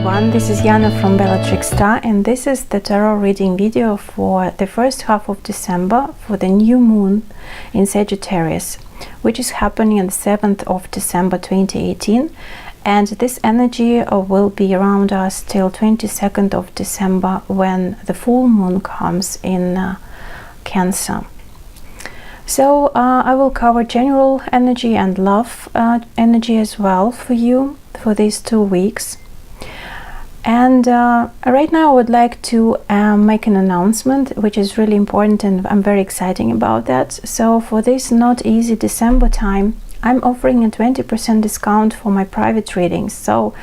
everyone, this is Yana from Bellatrix Star, and this is the tarot reading video for the first half of December for the new moon in Sagittarius, which is happening on the 7th of December 2018, and this energy will be around us till 22nd of December when the full moon comes in Cancer. So I will cover general energy and love energy as well for you for these 2 weeks. And right now I would like to make an announcement which is really important, and I'm very excited about that. So for this not easy December time, I'm offering a 20% discount for my private readings. So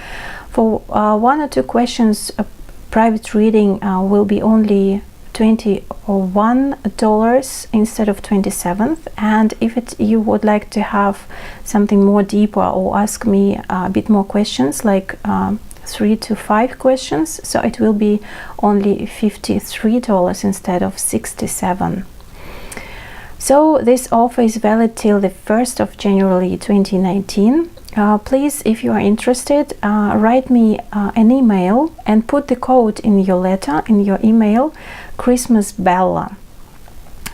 for 1 or 2 questions, a private reading will be only $21 instead of $27. And if you would like to have something more deeper or ask me a bit more questions, like 3 to 5 questions, so it will be only $53 instead of $67. So this offer is valid till the 1st of January 2019. Please, if you are interested, write me an email and put the code in your letter, in your email, Christmas Bella.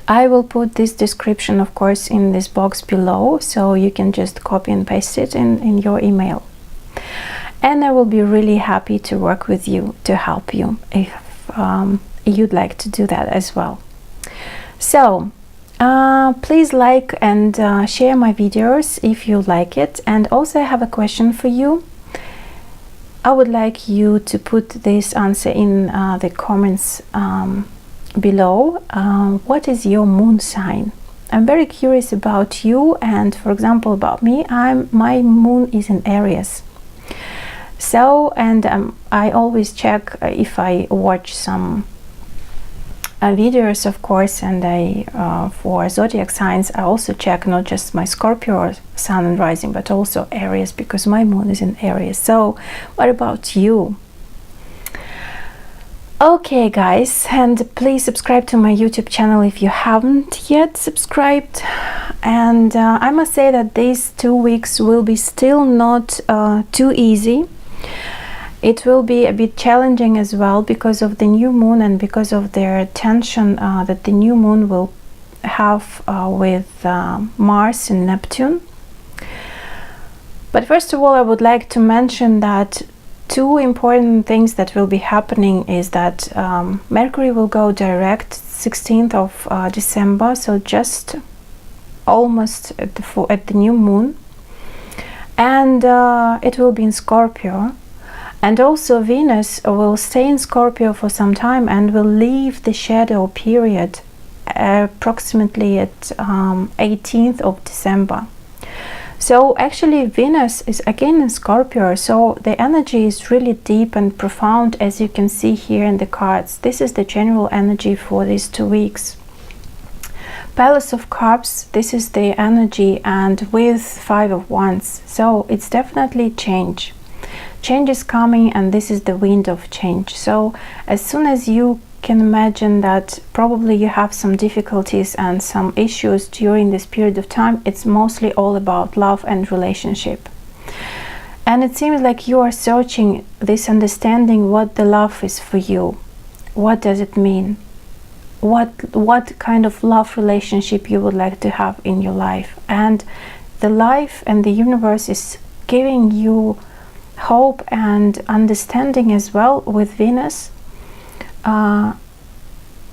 I will put this description, of course, in this box below, so you can just copy and paste it in your email. And I will be really happy to work with you, to help you, if you'd like to do that as well. So please like and share my videos if you like it. And also I have a question for you. I would like you to put this answer in the comments below. What is your moon sign? I'm very curious about you, and for example about me, my moon is in Aries. So, and I always check if I watch some videos, of course, and for zodiac signs I also check not just my Scorpio or Sun and Rising, but also Aries, because my moon is in Aries. So what about you? Okay guys, and please subscribe to my YouTube channel if you haven't yet subscribed. And I must say that these 2 weeks will be still not too easy. It will be a bit challenging as well because of the new moon and because of their tension that the new moon will have with Mars and Neptune. But first of all, I would like to mention that 2 important things that will be happening is that Mercury will go direct 16th of December, so just almost at the new moon, and it will be in Scorpio. And also Venus will stay in Scorpio for some time and will leave the shadow period approximately at 18th of December. So actually Venus is again in Scorpio, so the energy is really deep and profound, as you can see here in the cards. This is the general energy for these 2 weeks. Palace of Cups, this is the energy, and with 5 of Wands. So it's definitely change. Change is coming, and this is the wind of change. So as soon as you can imagine that probably you have some difficulties and some issues during this period of time, it's mostly all about love and relationship. And it seems like you are searching this understanding what the love is for you. What does it mean? What kind of love relationship you would like to have in your life? And the life and the universe is giving you hope and understanding as well with Venus.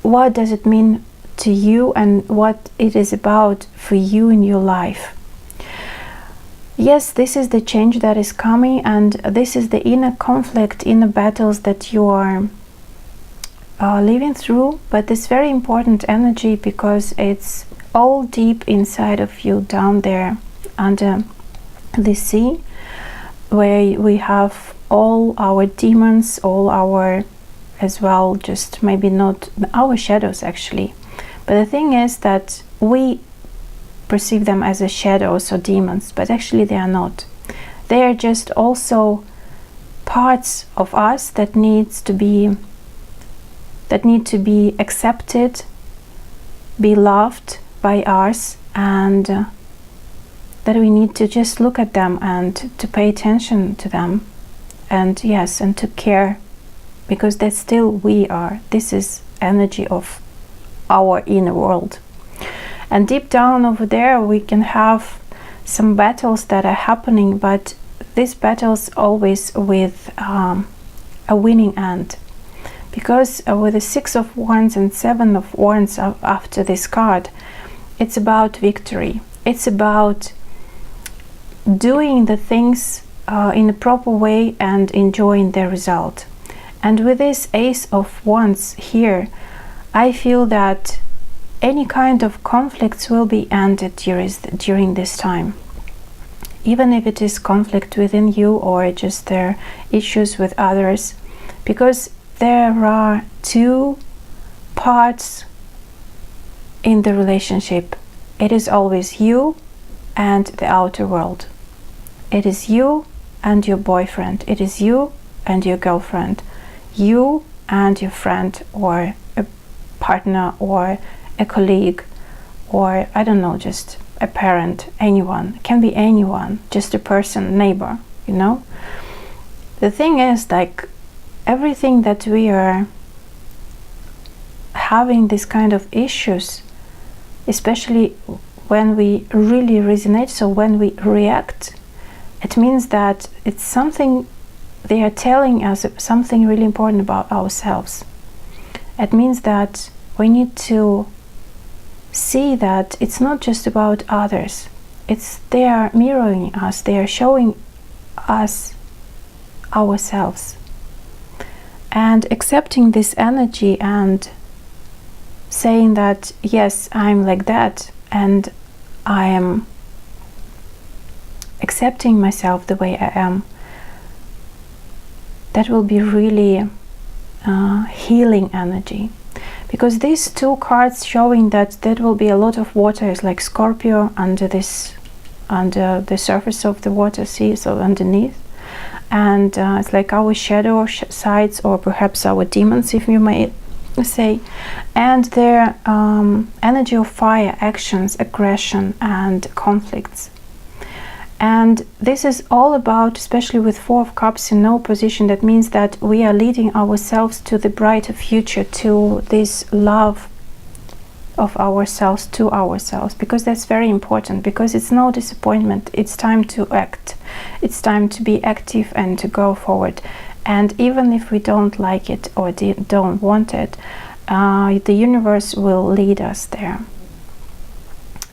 What does it mean to you and what it is about for you in your life? Yes, this is the change that is coming, and this is the inner conflict, inner battles that you are living through. But it's very important energy because it's all deep inside of you, down there under the sea, where we have all our demons, all our, as well, just maybe not our shadows actually, but the thing is that we perceive them as a shadows or demons, but actually they are not. They are just also parts of us that need to be accepted, be loved by us, and that we need to just look at them and to pay attention to them and yes, and to care, because that's still we are. This is energy of our inner world. And deep down over there we can have some battles that are happening, but these battles always with a winning end. Because with the 6 of Wands and 7 of Wands after this card, it's about victory. It's about doing the things in a proper way and enjoying the result. And with this Ace of Wands here, I feel that any kind of conflicts will be ended during this time. Even if it is conflict within you or just their issues with others, because there are two parts in the relationship. It is always you and the outer world. It is you and your boyfriend. It is you and your girlfriend. You and your friend or a partner or a colleague, or I don't know, just a parent, anyone. It can be anyone, just a person, neighbor, you know. The thing is, like, everything that we are having this kind of issues, especially when we really resonate, so when we react, it means that it's something they are telling us, something really important about ourselves. It means that we need to see that it's not just about others. They are mirroring us, they are showing us ourselves. And accepting this energy and saying that, yes, I'm like that, and I am accepting myself the way I am, that will be really healing energy. Because these two cards showing that there will be a lot of water, is like Scorpio under the surface of the water, sea, so underneath. And it's like our shadow sides, or perhaps our demons, if you may say, and their energy of fire, actions, aggression and conflicts. And this is all about, especially with 4 of Cups in no position, that means that we are leading ourselves to the brighter future, to this love of ourselves, to ourselves, because that's very important, because it's no disappointment. It's time to act. It's time to be active and to go forward. And even if we don't like it or don't want it, the universe will lead us there.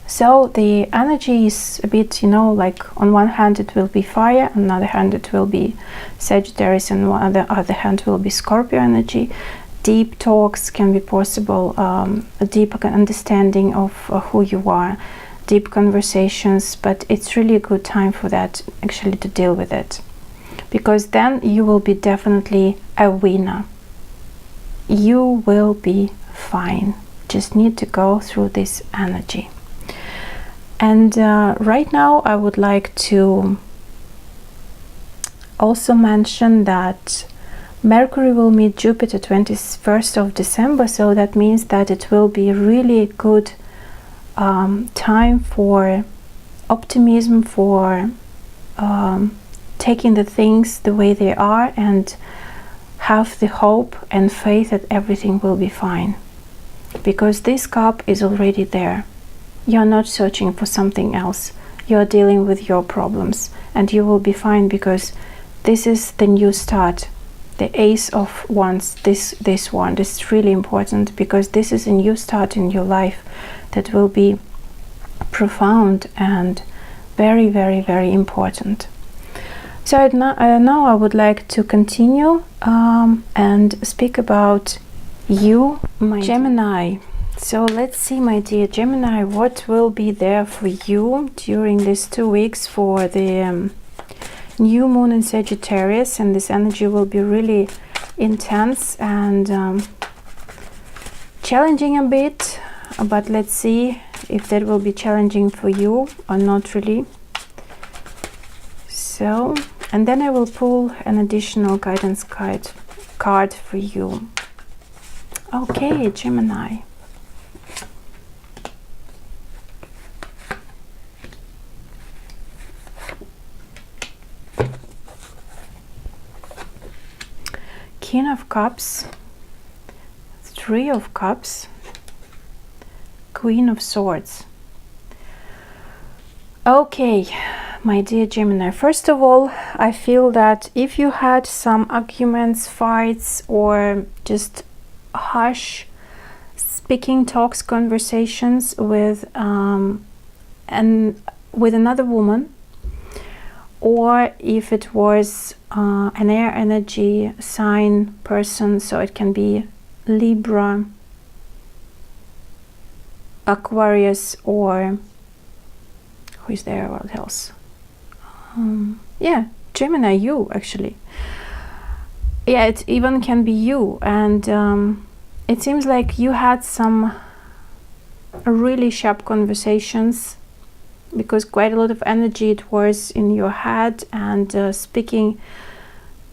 So the energy is a bit, you know, like on one hand it will be fire, on the other hand it will be Sagittarius, and on the other hand will be Scorpio energy. Deep talks can be possible, a deep understanding of who you are, deep conversations, but it's really a good time for that, actually, to deal with it. Because then you will be definitely a winner. You will be fine. Just need to go through this energy. And right now I would like to also mention that Mercury will meet Jupiter 21st of December, so that means that it will be a really good time for optimism, for taking the things the way they are and have the hope and faith that everything will be fine. Because this cup is already there. You're not searching for something else. You're dealing with your problems and you will be fine, because this is the new start. The Ace of Wands, this one is really important, because this is a new start in your life that will be profound and very, very, very important. So now I would like to continue and speak about you, my Gemini. So let's see, my dear Gemini, what will be there for you during these 2 weeks for the new moon in Sagittarius. And this energy will be really intense and challenging a bit, but let's see if that will be challenging for you or not really. So, and then I will pull an additional guidance card for you. Okay, Gemini. King of Cups, Three of Cups, Queen of Swords. Okay, my dear Gemini, first of all, I feel that if you had some arguments, fights, or just harsh speaking talks, conversations with another woman, or if it was an air energy sign person, so it can be Libra, Aquarius, or who is there? What else? Yeah, Gemini, you actually. Yeah, it even can be you, and it seems like you had some really sharp conversations, because quite a lot of energy it was in your head, and speaking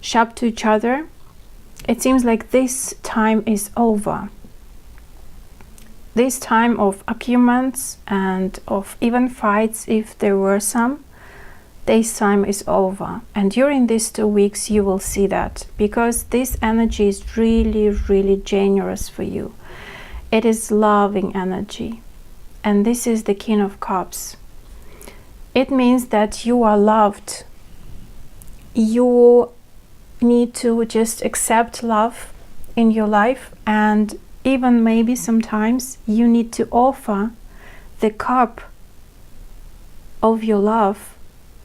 sharp to each other. It seems like this time is over. This time of arguments and of even fights, if there were some, this time is over. And during these 2 weeks you will see that, because this energy is really, really generous for you. It is loving energy, and this is the King of Cups. It means that you are loved. You need to just accept love in your life, and even maybe sometimes you need to offer the cup of your love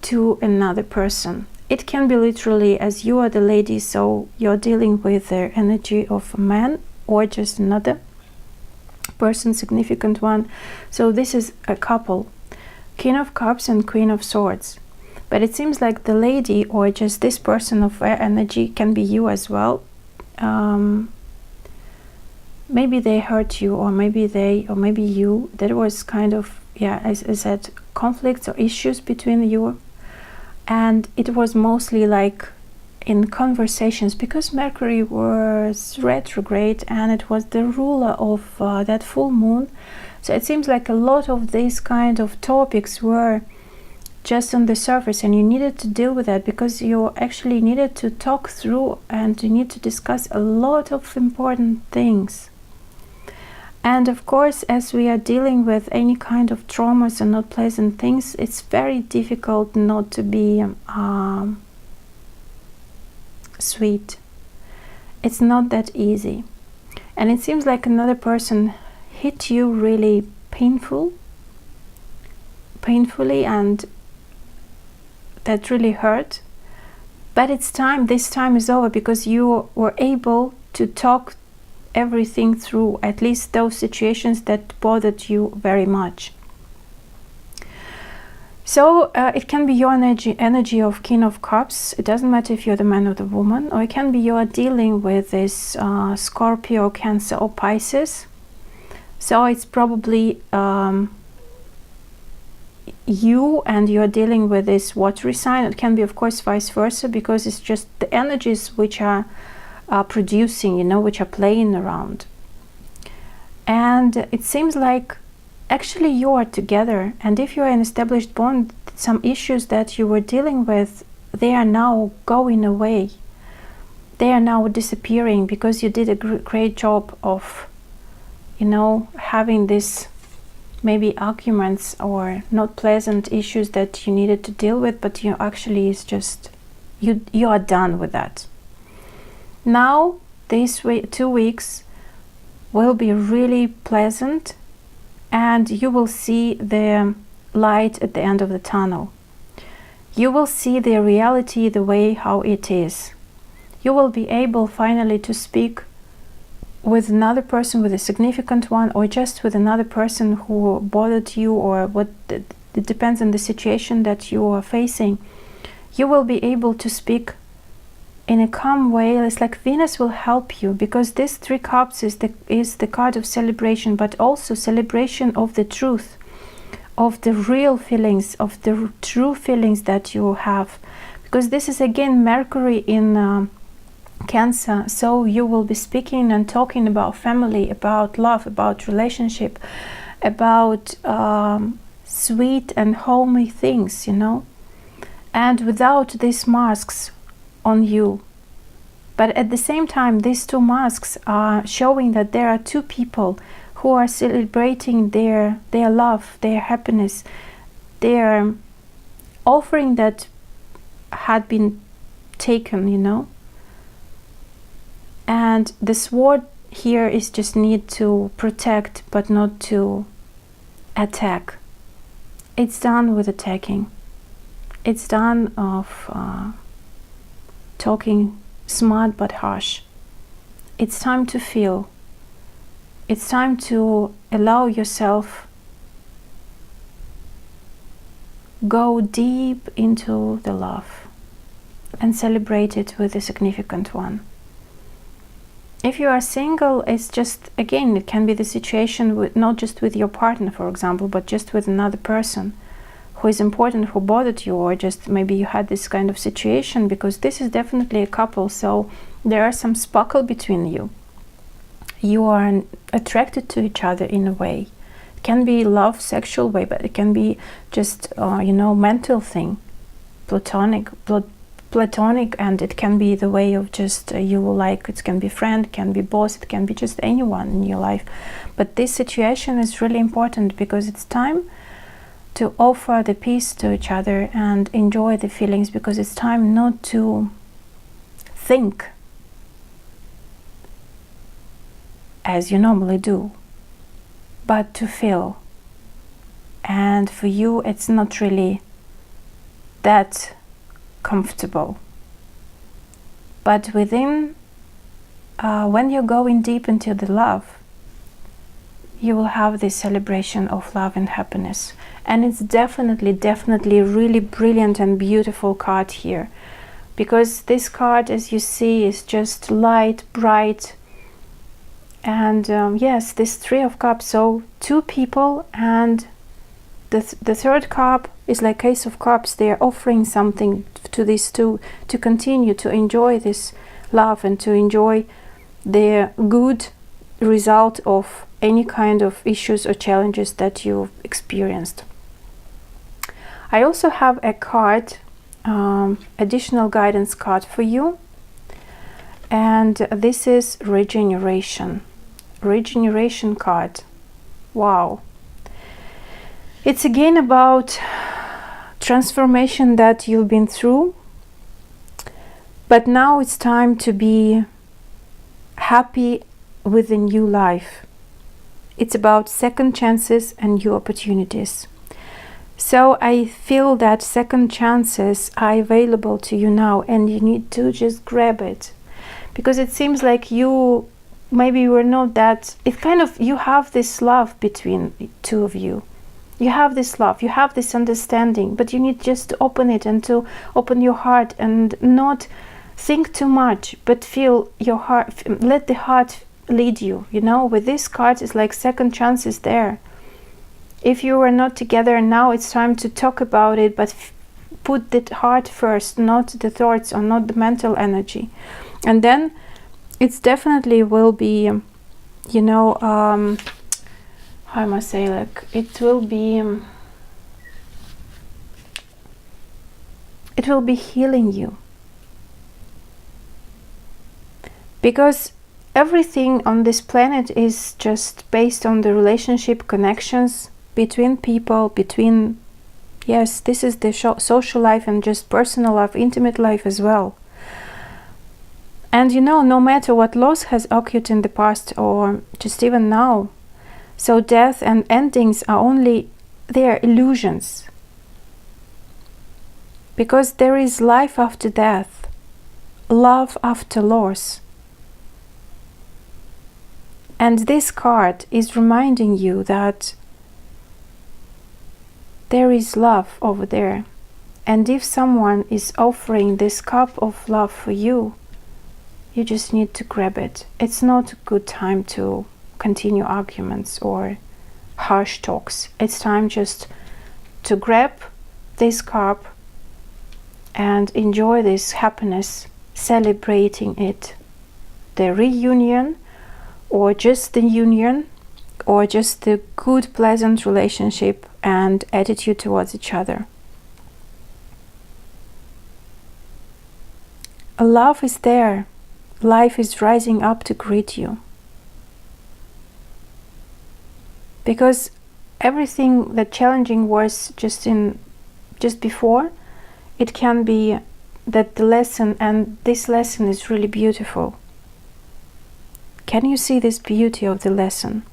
to another person. It can be literally, as you are the lady, so you're dealing with the energy of a man or just another person, significant one. So this is a couple, King of Cups and Queen of Swords. But it seems like the lady, or just this person of air energy, can be you as well. Maybe they hurt you, or maybe you. There was kind of, yeah, as I said, conflicts or issues between you, and it was mostly like in conversations, because Mercury was retrograde and it was the ruler of that full moon. So it seems like a lot of these kind of topics were just on the surface, and you needed to deal with that, because you actually needed to talk through and you need to discuss a lot of important things. And of course, as we are dealing with any kind of traumas and not pleasant things, it's very difficult not to be sweet. It's not that easy. And it seems like another person hit you really painfully, and that really hurt. But it's time, this time is over, because you were able to talk everything through, at least those situations that bothered you very much. So it can be your energy of King of Cups. It doesn't matter if you're the man or the woman, or it can be you are dealing with this Scorpio, Cancer, or Pisces. So it's probably you, and you're dealing with this watery sign. It can be, of course, vice versa, because it's just the energies which are producing, which are playing around. And it seems like actually you are together, and if you are an established bond, some issues that you were dealing with, they are now going away. They are now disappearing, because you did a great job of having this maybe arguments or not pleasant issues that you needed to deal with, but you actually is just you are done with that. Now these 2 weeks will be really pleasant, and you will see the light at the end of the tunnel. You will see the reality the way how it is. You will be able finally to speak with another person, with a significant one, or just with another person who bothered you, or what, it depends on the situation that you are facing. You will be able to speak in a calm way. It's like Venus will help you, because this 3 cups is the card of celebration, but also celebration of the truth, of the real feelings, of the true feelings that you have, because this is again Mercury in Cancer. So you will be speaking and talking about family, about love, about relationship, about sweet and homely things, and without these masks on you. But at the same time, these two masks are showing that there are two people who are celebrating their love, their happiness, their offering that had been taken, you know. And the sword here is just need to protect, but not to attack. It's done with attacking. It's done of talking smart but harsh. It's time to feel. It's time to allow yourself go deep into the love and celebrate it with a significant one. If you are single, it's just, again, it can be the situation with not just with your partner, for example, but just with another person who is important, who bothered you, or just maybe you had this kind of situation, because this is definitely a couple, so there are some sparkle between you. You are attracted to each other in a way. It can be love, sexual way, but it can be just, mental thing, platonic, and it can be the way of just it can be friend, it can be boss, it can be just anyone in your life. But this situation is really important because it's time to offer the peace to each other and enjoy the feelings, because it's time not to think as you normally do, but to feel. And for you, it's not really that comfortable. But within, when you're going deep into the love, you will have this celebration of love and happiness. And it's definitely really brilliant and beautiful card here, because this card, as you see, is just light, bright. And yes, this Three of Cups, so two people, and the third cup is like Ace of Cups. They are offering something to these two to continue to enjoy this love and to enjoy the good result of any kind of issues or challenges that you've experienced. I also have a card, additional guidance card for you, and this is regeneration card. Wow. It's again about transformation that you've been through, but now it's time to be happy with a new life. It's about second chances and new opportunities. So I feel that second chances are available to you now, and you need to just grab it, because it seems like you maybe were not that, it kind of, you have this love between the two of you. You have this love, you have this understanding, but you need just to open it and to open your heart and not think too much, but feel your heart, let the heart lead you. You know, with this card, it's like second chances there. If you were not together, now it's time to talk about it, but put the heart first, not the thoughts or not the mental energy. And then it's definitely will be, how I must say, like, it will be healing you, because everything on this planet is just based on the relationship connections between people, yes, this is the social life and just personal life, intimate life as well. And no matter what loss has occurred in the past or just even now, so death and endings are only their illusions, because there is life after death, love after loss. And this card is reminding you that there is love over there. And if someone is offering this cup of love for you, you just need to grab it. It's not a good time to continue arguments or harsh talks. It's time just to grab this cup and enjoy this happiness, celebrating it. The reunion, or just the union, or just the good, pleasant relationship and attitude towards each other. Love is there. life is rising up to greet you. Because everything that challenging was just before, it can be that the lesson, and this lesson is really beautiful. Can you see this beauty of the lesson?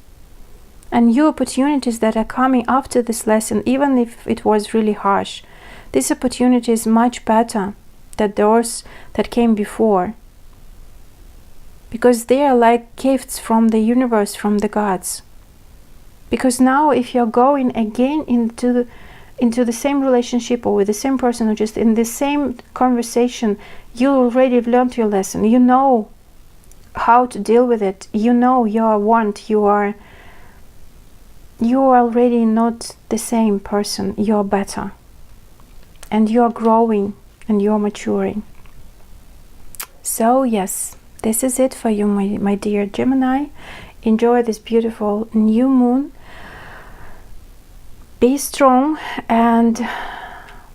And new opportunities that are coming after this lesson, even if it was really harsh, this opportunity is much better than those that came before. Because they are like gifts from the universe, from the gods. Because now if you're going again into the same relationship or with the same person or just in the same conversation, you already have learned your lesson. You know how to deal with it. You know your want. You are already not the same person. You're better. And you're growing and you're maturing. So yes, this is it for you, my dear Gemini. Enjoy this beautiful new moon. Be strong and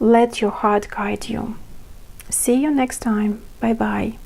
let your heart guide you. See you next time. Bye bye.